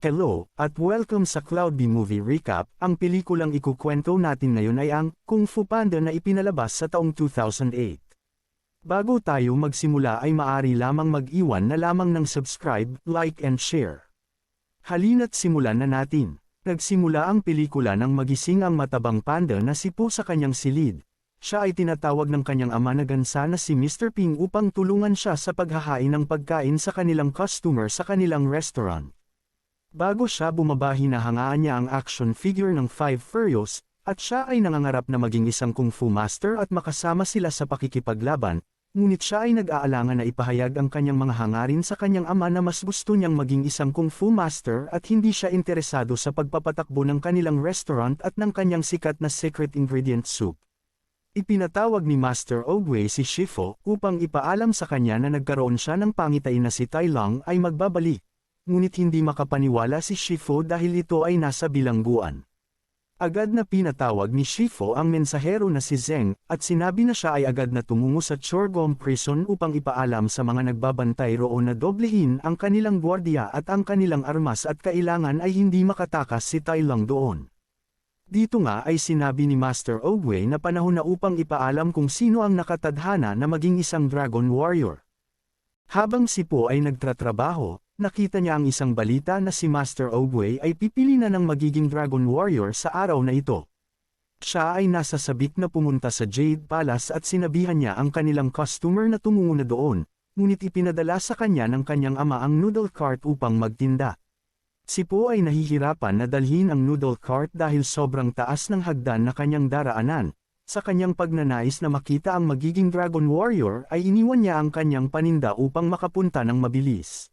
Hello, at welcome sa Cloud B Movie Recap. Ang pelikulang ikukwento natin ngayon ay ang Kung Fu Panda na ipinalabas sa taong 2008. Bago tayo magsimula ay maaari lamang mag-iwan na lamang ng subscribe, like and share. Halina't simulan na natin. Nagsimula ang pelikula nang magising ang matabang panda na si Po sa kanyang silid. Siya ay tinatawag ng kanyang ama na gansa na si Mr. Ping upang tulungan siya sa paghahain ng pagkain sa kanilang customer sa kanilang restaurant. Bago siya bumaba hinahangaan niya ang action figure ng Five Furious, at siya ay nangangarap na maging isang kung fu master at makasama sila sa pakikipaglaban, ngunit siya ay nag-aalangan na ipahayag ang kanyang mga hangarin sa kanyang ama na mas gusto niyang maging isang kung fu master at hindi siya interesado sa pagpapatakbo ng kanilang restaurant at ng kanyang sikat na secret ingredient soup. Ipinatawag ni Master Oogway si Shifu upang ipaalam sa kanya na nagkaroon siya ng pangitain na si Tai Lung ay magbabalik. Ngunit hindi makapaniwala si Shifu dahil ito ay nasa bilangguan. Agad na pinatawag ni Shifu ang mensahero na si Zeng, at sinabi na siya ay agad na tumungo sa Chorgom Prison upang ipaalam sa mga nagbabantay roon na doblehin ang kanilang gwardiya at ang kanilang armas at kailangan ay hindi makatakas si Tai Lung doon. Dito nga ay sinabi ni Master Oogway na panahon na upang ipaalam kung sino ang nakatadhana na maging isang Dragon Warrior. Habang si Po ay nagtratrabaho, nakita niya ang isang balita na si Master Oogway ay pipili na ng magiging Dragon Warrior sa araw na ito. Siya ay nasa sabik na pumunta sa Jade Palace at sinabihan niya ang kanilang customer na tumungo na doon, ngunit ipinadala sa kanya ng kanyang ama ang noodle cart upang magtinda. Si Po ay nahihirapan na dalhin ang noodle cart dahil sobrang taas ng hagdan na kanyang daraanan. Sa kanyang pagnanais na makita ang magiging Dragon Warrior ay iniwan niya ang kanyang paninda upang makapunta ng mabilis.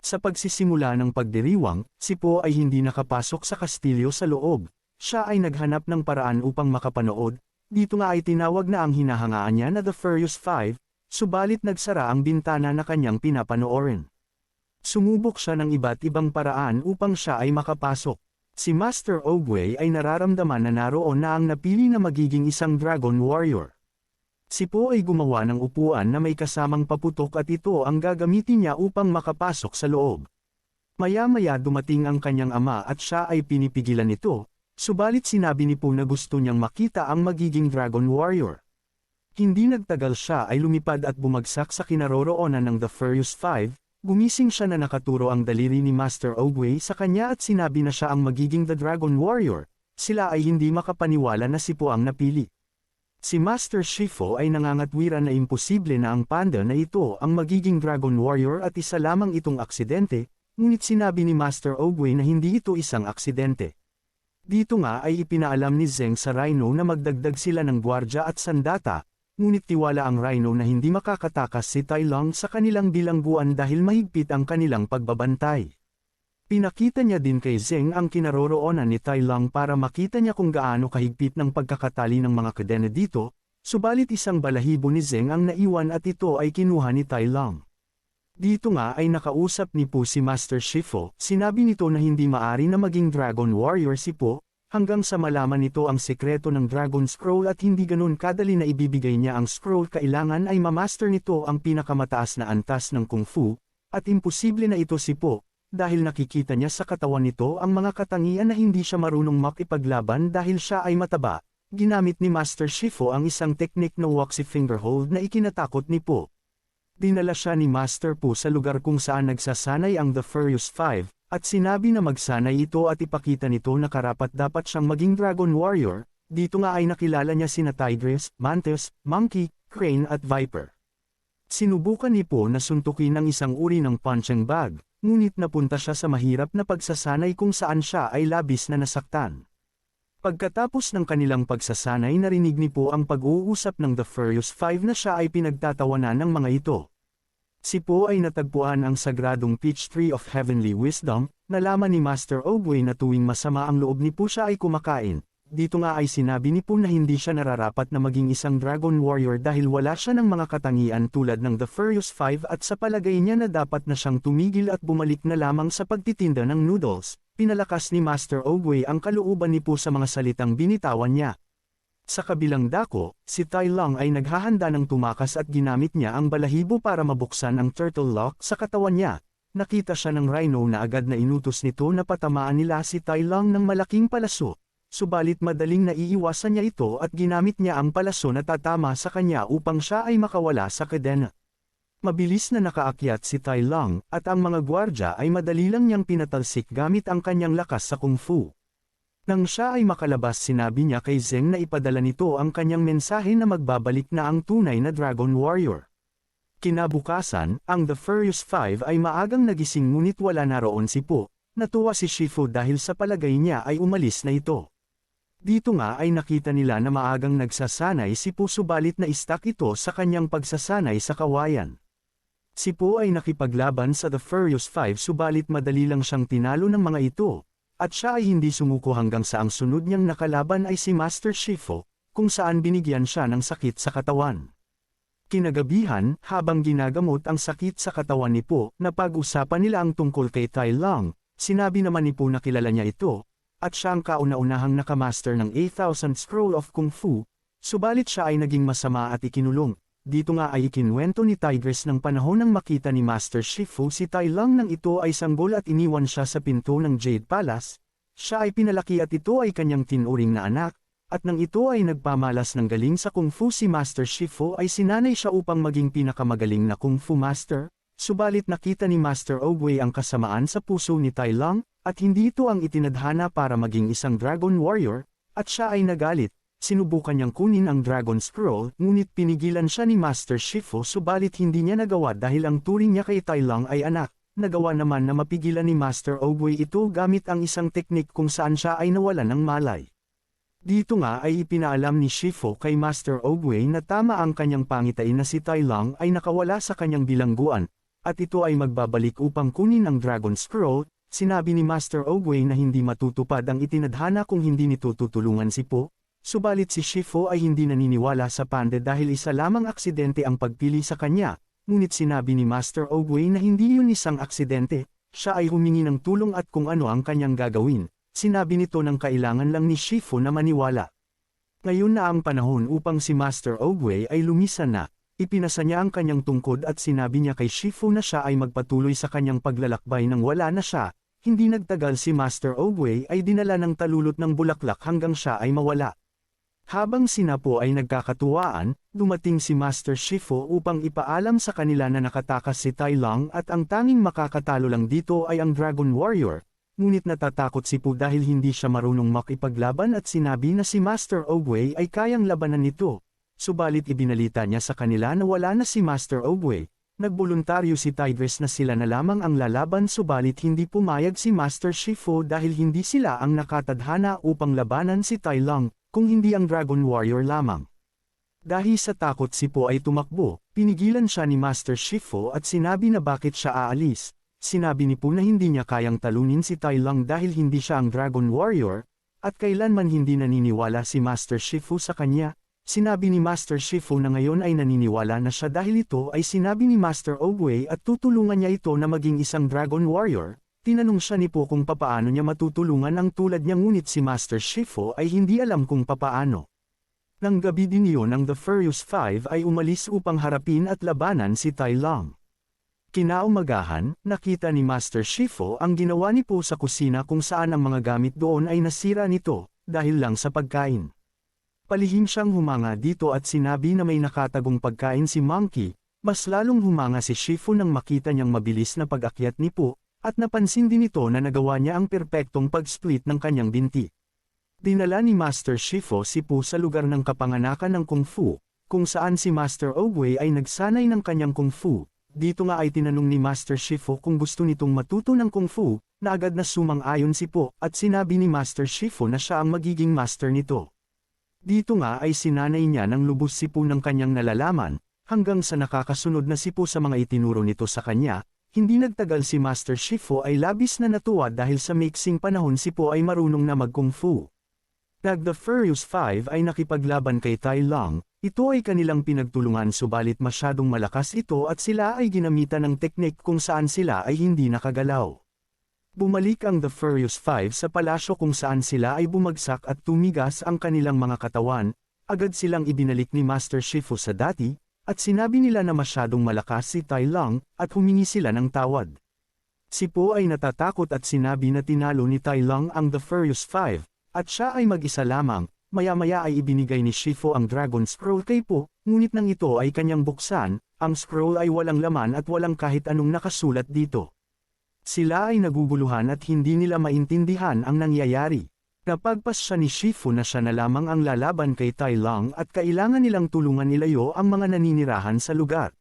Sa pagsisimula ng pagdiriwang, si Po ay hindi nakapasok sa kastilyo sa loob. Siya ay naghanap ng paraan upang makapanood. Dito nga ay tinawag na ang hinahangaan niya na The Furious Five, subalit nagsara ang bintana na kanyang pinapanoorin. Sumubok siya ng iba't ibang paraan upang siya ay makapasok. Si Master Oogway ay nararamdaman na naroon na ang napili na magiging isang Dragon Warrior. Si Po ay gumawa ng upuan na may kasamang paputok at ito ang gagamitin niya upang makapasok sa loob. Maya-maya dumating ang kanyang ama at siya ay pinipigilan ito, subalit sinabi ni Po na gusto niyang makita ang magiging Dragon Warrior. Hindi nagtagal siya ay lumipad at bumagsak sa kinaroroonan ng The Furious Five. Gumising siya na nakaturo ang daliri ni Master Oogway sa kanya at sinabi na siya ang magiging The Dragon Warrior. Sila ay hindi makapaniwala na si Po ang napili. Si Master Shifu ay nangangatwiran na imposible na ang panda na ito ang magiging Dragon Warrior at isa lamang itong aksidente, ngunit sinabi ni Master Oogway na hindi ito isang aksidente. Dito nga ay ipinaalam ni Zeng sa Rhino na magdagdag sila ng gwardya at sandata, ngunit tiwala ang Rhino na hindi makakatakas si Tai Lung sa kanilang bilangguan dahil mahigpit ang kanilang pagbabantay. Pinakita niya din kay Zeng ang kinaroroonan ni Tai Lung para makita niya kung gaano kahigpit ng pagkakatali ng mga kadena dito, subalit isang balahibo ni Zeng ang naiwan at ito ay kinuha ni Tai Lung. Dito nga ay nakausap ni Po si Master Shifu, sinabi nito na hindi maari na maging Dragon Warrior si Po, hanggang sa malaman nito ang sekreto ng Dragon Scroll at hindi ganun kadali na ibibigay niya ang scroll kailangan ay mamaster nito ang pinakamataas na antas ng Kung Fu, at imposible na ito si Po, dahil nakikita niya sa katawan nito ang mga katangian na hindi siya marunong makipaglaban dahil siya ay mataba. Ginamit ni Master Shifu ang isang teknik na waxy finger hold na ikinatakot ni Po. Dinala siya ni Master Po sa lugar kung saan nagsasanay ang The Furious Five, at sinabi na magsanay ito at ipakita nito na karapat-dapat siyang maging Dragon Warrior. Dito nga ay nakilala niya sina Tigress, Mantis, Monkey, Crane at Viper. Sinubukan ni Po na suntukin ng isang uri ng punching bag, ngunit napunta siya sa mahirap na pagsasanay kung saan siya ay labis na nasaktan. Pagkatapos ng kanilang pagsasanay narinig ni Po ang pag-uusap ng The Furious Five na siya ay pinagtatawanan ng mga ito. Si Po ay natagpuan ang sagradong Peach Tree of Heavenly Wisdom. Nalaman ni Master Oogway na tuwing masama ang loob ni Po siya ay kumakain. Dito nga ay sinabi ni Po na hindi siya nararapat na maging isang Dragon Warrior dahil wala siya ng mga katangian tulad ng The Furious Five at sa palagay niya na dapat na siyang tumigil at bumalik na lamang sa pagtitinda ng noodles. Pinalakas ni Master Oogway ang kalooban ni Po sa mga salitang binitawan niya. Sa kabilang dako, si Tai Lung ay naghahanda ng tumakas at ginamit niya ang balahibo para mabuksan ang turtle lock sa katawan niya. nakita siya ng Rhino na agad na inutos nito na patamaan nila si Tai Lung ng malaking palaso, subalit madaling naiiwasan niya ito at ginamit niya ang palaso na tatama sa kanya upang siya ay makawala sa kadena. Mabilis na nakaakyat si Tai Lung, at ang mga gwardya ay madali lang niyang pinatalsik gamit ang kanyang lakas sa kung fu. Nang siya ay makalabas, sinabi niya kay Zheng na ipadala nito ang kanyang mensahe na magbabalik na ang tunay na Dragon Warrior. Kinabukasan, ang The Furious Five ay maagang nagising ngunit wala na roon si Po. Natuwa si Shifu dahil sa palagay niya ay umalis na ito. Dito nga ay nakita nila na maagang nagsasanay si Po, subalit na istak ito sa kanyang pagsasanay sa kawayan. Si Po ay nakipaglaban sa The Furious Five subalit madali lang siyang tinalo ng mga ito, at siya ay hindi sumuko hanggang sa ang sunod niyang nakalaban ay si Master Shifu, kung saan binigyan siya ng sakit sa katawan. Kinagabihan, habang ginagamot ang sakit sa katawan ni Po, napag-usapan nila ang tungkol kay Tai Lung. Sinabi naman ni Po na kilala niya ito, at siya ang kauna-unahang nakamaster ng 8,000 Scroll of Kung Fu, subalit siya ay naging masama at ikinulong. Dito nga ay ikinwento ni Tigress ng panahon nang makita ni Master Shifu si Tai Lung nang ito ay sanggol at iniwan siya sa pinto ng Jade Palace. Siya ay pinalaki at ito ay kanyang tinuring na anak, at nang ito ay nagpamalas ng galing sa Kung Fu si Master Shifu ay sinanay siya upang maging pinakamagaling na Kung Fu Master, subalit nakita ni Master Oogway ang kasamaan sa puso ni Tai Lung, at hindi ito ang itinadhana para maging isang Dragon Warrior, at siya ay nagalit. Sinubukan niyang kunin ang Dragon Scroll, ngunit pinigilan siya ni Master Shifu subalit hindi niya nagawa dahil ang turing niya kay Tai Lung ay anak. Nagawa naman na mapigilan ni Master Oogway ito gamit ang isang teknik kung saan siya ay nawalan ng malay. Dito nga ay ipinaalam ni Shifu kay Master Oogway na tama ang kanyang pangitain na si Tai Lung ay nakawala sa kanyang bilangguan, at ito ay magbabalik upang kunin ang Dragon Scroll. Sinabi ni Master Oogway na hindi matutupad ang itinadhana kung hindi nito tutulungan si Po. Subalit si Shifu ay hindi naniniwala sa panda dahil isa lamang aksidente ang pagpili sa kanya, ngunit sinabi ni Master Oogway na hindi yun isang aksidente, siya ay humingi ng tulong at kung ano ang kanyang gagawin. Sinabi nito ng kailangan lang ni Shifu na maniwala. Ngayon na ang panahon upang si Master Oogway ay lumisan na, ipinasa niya ang kanyang tungkod at sinabi niya kay Shifu na siya ay magpatuloy sa kanyang paglalakbay nang wala na siya. Hindi nagtagal si Master Oogway ay dinala ng talulot ng bulaklak hanggang siya ay mawala. Habang sina Po ay nagkakatuwaan, dumating si Master Shifu upang ipaalam sa kanila na nakatakas si Tai Lung at ang tanging makakatalo lang dito ay ang Dragon Warrior, ngunit natatakot si Po dahil hindi siya marunong makipaglaban at sinabi na si Master Oogway ay kayang labanan nito. Subalit ibinalita niya sa kanila na wala na si Master Oogway. Nagboluntaryo si Tigress na sila na lamang ang lalaban subalit hindi pumayag si Master Shifu dahil hindi sila ang nakatadhana upang labanan si Tai Lung, kung hindi ang Dragon Warrior lamang. Dahil sa takot si Po ay tumakbo, pinigilan siya ni Master Shifu at sinabi na bakit siya aalis. Sinabi ni Po na hindi niya kayang talunin si Tai Lung dahil hindi siya ang Dragon Warrior, at kailanman hindi naniniwala si Master Shifu sa kanya. Sinabi ni Master Shifu na ngayon ay naniniwala na siya dahil ito ay sinabi ni Master Oogway at tutulungan niya ito na maging isang Dragon Warrior. Tinanong siya ni Po kung papaano niya matutulungan ang tulad niya ngunit si Master Shifu ay hindi alam kung papaano. Nang gabi din iyon ang The Furious Five ay umalis upang harapin at labanan si Tai Lung. Kinaumagahan, nakita ni Master Shifu ang ginawa ni Po sa kusina kung saan ang mga gamit doon ay nasira nito, dahil lang sa pagkain. Palihim siyang humanga dito at sinabi na may nakatagong pagkain si Monkey. Mas lalong humanga si Shifu nang makita niyang mabilis na pag-akyat ni Po, at napansin din ito na nagawa niya ang perpektong pag-split ng kanyang binti. Dinala ni Master Shifu si Po sa lugar ng kapanganakan ng Kung Fu, kung saan si Master Oogway ay nagsanay ng kanyang Kung Fu. Dito nga ay tinanong ni Master Shifu kung gusto nitong matuto ng Kung Fu, na agad na sumang-ayon si Po at sinabi ni Master Shifu na siya ang magiging master nito. Dito nga ay sinanay niya ng lubos si Po ng kanyang nalalaman, hanggang sa nakakasunod na si Po sa mga itinuro nito sa kanya. Hindi nagtagal si Master Shifu ay labis na natuwa dahil sa maiksing panahon si Po ay marunong na mag-Kung Fu. The Furious Five ay nakipaglaban kay Tai Lung, ito ay kanilang pinagtulungan subalit masyadong malakas ito at sila ay ginamitan ng teknik kung saan sila ay hindi nakagalaw. Bumalik ang The Furious Five sa palasyo kung saan sila ay bumagsak at tumigas ang kanilang mga katawan, agad silang ibinalik ni Master Shifu sa dati, at sinabi nila na masyadong malakas si Tai Lung, at humingi sila ng tawad. Si Po ay natatakot at sinabi na tinalo ni Tai Lung ang The Furious Five, at siya ay mag-isa lamang. Maya-maya ay ibinigay ni Shifu ang Dragon Scroll kay Po, ngunit nang ito ay kanyang buksan, ang scroll ay walang laman at walang kahit anong nakasulat dito. Sila ay naguguluhan at hindi nila maintindihan ang nangyayari. Napagpas siya ni Shifu na siya na lamang ang lalaban kay Tai Lung at kailangan nilang tulungan ilayo ang mga naninirahan sa lugar.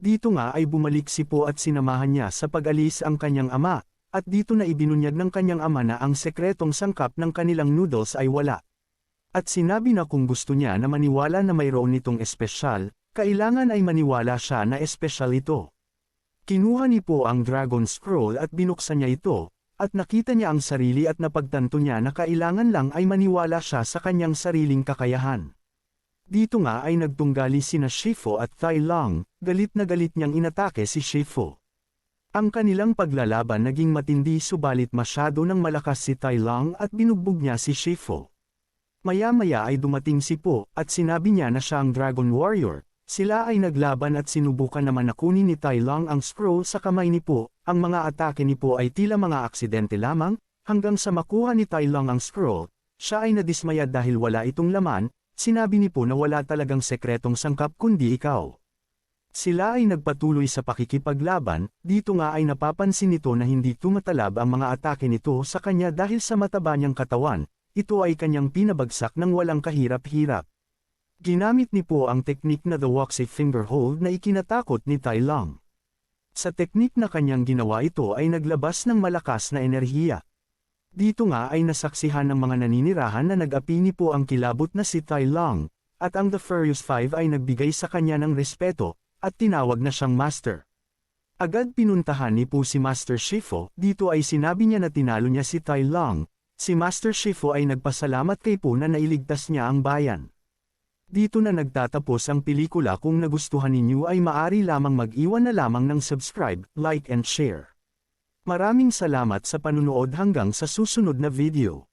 Dito nga ay bumalik si Po at sinamahan niya sa pag-alis ang kanyang ama, at dito na ibinunyag ng kanyang ama na ang sekretong sangkap ng kanilang noodles ay wala. At sinabi na kung gusto niya na maniwala na mayroon nitong espesyal, kailangan ay maniwala siya na espesyal ito. Kinuha ni Po ang Dragon Scroll at binuksan niya ito, at nakita niya ang sarili at napagtanto niya na kailangan lang ay maniwala siya sa kanyang sariling kakayahan. Dito nga ay nagtunggali sina Shifu at Tai Lung, galit na galit niyang inatake si Shifu. Ang kanilang paglalaban naging matindi subalit masyado nang malakas si Tai Lung at binugbog niya si Shifu. Maya-maya ay dumating si Po at sinabi niya na siya ang Dragon Warrior. Sila ay naglaban at sinubukan naman na kunin ni Tai Lung ang scroll sa kamay ni Po. Ang mga atake ni Po ay tila mga aksidente lamang, hanggang sa makuha ni Tai Lung ang scroll. Siya ay nadismaya dahil wala itong laman. Sinabi ni Po na wala talagang sekretong sangkap kundi ikaw. Sila ay nagpatuloy sa pakikipaglaban. Dito nga ay napapansin nito na hindi tumatalab ang mga atake nito sa kanya dahil sa mataba niyang katawan. Ito ay kanyang pinabagsak ng walang kahirap-hirap. Ginamit ni Po ang teknik na the Waxy Finger Hold na ikinatakot ni Tai Lung. Sa teknik na kanyang ginawa ito ay naglabas ng malakas na enerhiya. Dito nga ay nasaksihan ng mga naninirahan na nag-api ni Po ang kilabot na si Tai Lung, at ang The Furious Five ay nagbigay sa kanya ng respeto, at tinawag na siyang Master. Agad pinuntahan ni Po si Master Shifu. Dito ay sinabi niya na tinalo niya si Tai Lung. Si Master Shifu ay nagpasalamat kay Po na nailigtas niya ang bayan. Dito na nagtatapos ang pelikula. Kung nagustuhan ninyo ay maari lamang mag-iwan na lamang ng subscribe, like and share. Maraming salamat sa panunood hanggang sa susunod na video.